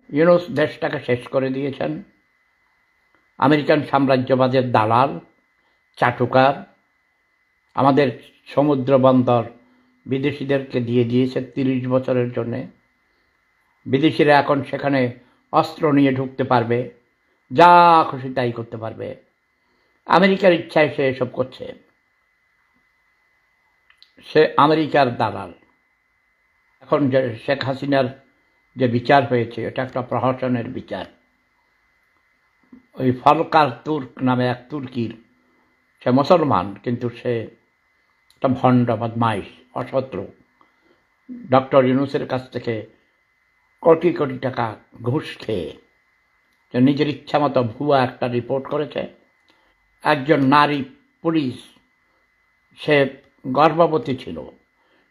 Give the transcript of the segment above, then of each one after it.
ইউনূস দেশটাকে শেষ করে দিয়েছেন। আমেরিকান সাম্রাজ্যবাদের দালাল, চাটুকার, আমাদের সমুদ্র বন্দর বিদেশিদেরকে দিয়ে দিয়েছে ৩০ বছরের জন্যে। বিদেশিরা এখন সেখানে অস্ত্র নিয়ে ঢুকতে পারবে, যা খুশি তাই করতে পারবে। আমেরিকার ইচ্ছায় সে এসব করছে। সে আমেরিকার দালাল। এখন যে শেখ হাসিনার যে বিচার হয়েছে, এটা একটা প্রহসনের বিচার। ওই ফলকার তুর্ক নামে এক তুর্কির, সে মুসলমান কিন্তু সে একটা ভণ্ড, বদমাইশ, অসৎ লোক। ডক্টর ইউনূসের কাছ থেকে কোটি কোটি টাকা ঘুষ খেয়ে নিজের ইচ্ছা মতো ভুয়া একটা রিপোর্ট করেছে। একজন নারী পুলিশ, সে গর্ভবতী ছিল,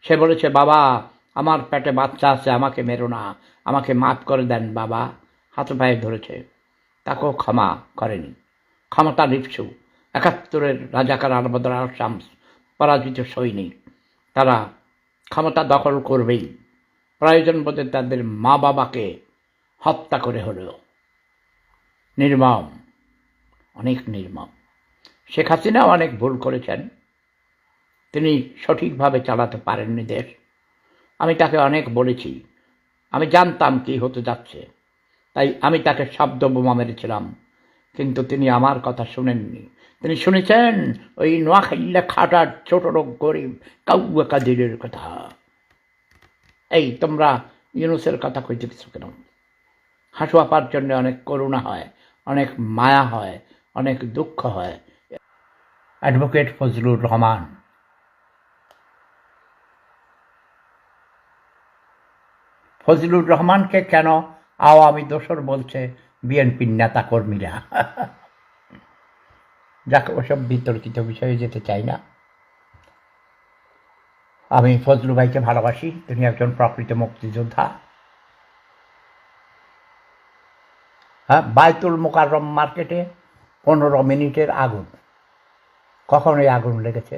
সে বলেছে, বাবা আমার পেটে বাচ্চা আছে, আমাকে মেরো না, আমাকে মাফ করে দেন বাবা, হাতে পায়ে ধরেছে, তাকেও ক্ষমা করেনি। ক্ষমতা লিপসু, ৭১-এর রাজাকার আলবদর আল শামস, পরাজিত সৈনিক, তারা ক্ষমতা দখল করবেই। প্রয়োজন বোধে তাদের মা বাবাকে হত্যা করে হলেও। নির্মম, অনেক নির্মম। শেখ হাসিনাও অনেক ভুল করেছেন, তিনি সঠিকভাবে চালাতে পারেননি দেশ। আমি তাকে অনেক বলেছি, আমি জানতাম কি হতে যাচ্ছে, তাই আমি তাকে শব্দ বোমা মেরেছিলাম, কিন্তু তিনি আমার কথা শুনেননি। তিনি শুনেছেন ওই নোয়াখালীর খাটার ছোট লোক গরিব কাউয়া কাদিরের কথা। এই তোমরা ইউনূসের কথা কইতেছ কেন? হাসু আপার জন্য অনেক করুণা হয়, অনেক মায়া হয়, অনেক দুঃখ হয়। অ্যাডভোকেট ফজলুর রহমান। ফজলুর রহমানকে কেন আওয়ামী দোসর বলছে বিএনপির নেতা কর্মীরা? যাকে ওসব বিতর্কিত বিষয়ে যেতে চাই না। আমি ফজলু ভাইকে ভালোবাসি, তিনি একজন প্রকৃত মুক্তিযোদ্ধা। হ্যাঁ, বায়তুল মোকাররম মার্কেটে 15 মিনিটের আগুন। কখন এই আগুন লেগেছে?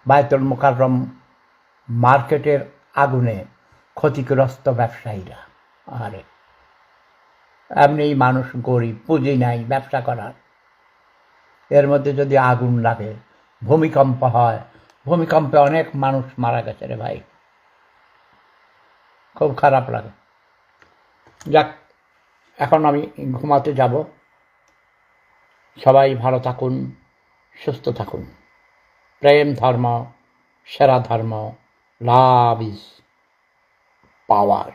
বায়তুল মোকাররম মার্কেটের আগুনে ক্ষতিগ্রস্ত ব্যবসায়ীরা। আরে এমনি মানুষ গরিব, পুঁজি নাই ব্যবসা করার, এর মধ্যে যদি আগুন লাগে, ভূমিকম্প হয়, ভূমিকম্পে অনেক মানুষ মারা গেছে রে ভাই, খুব খারাপ লাগে। যাক, এখন আমি ঘুমাতে যাব। সবাই ভালো থাকুন, সুস্থ থাকুন। প্রেম ধর্ম সেরা ধর্ম। Love is power.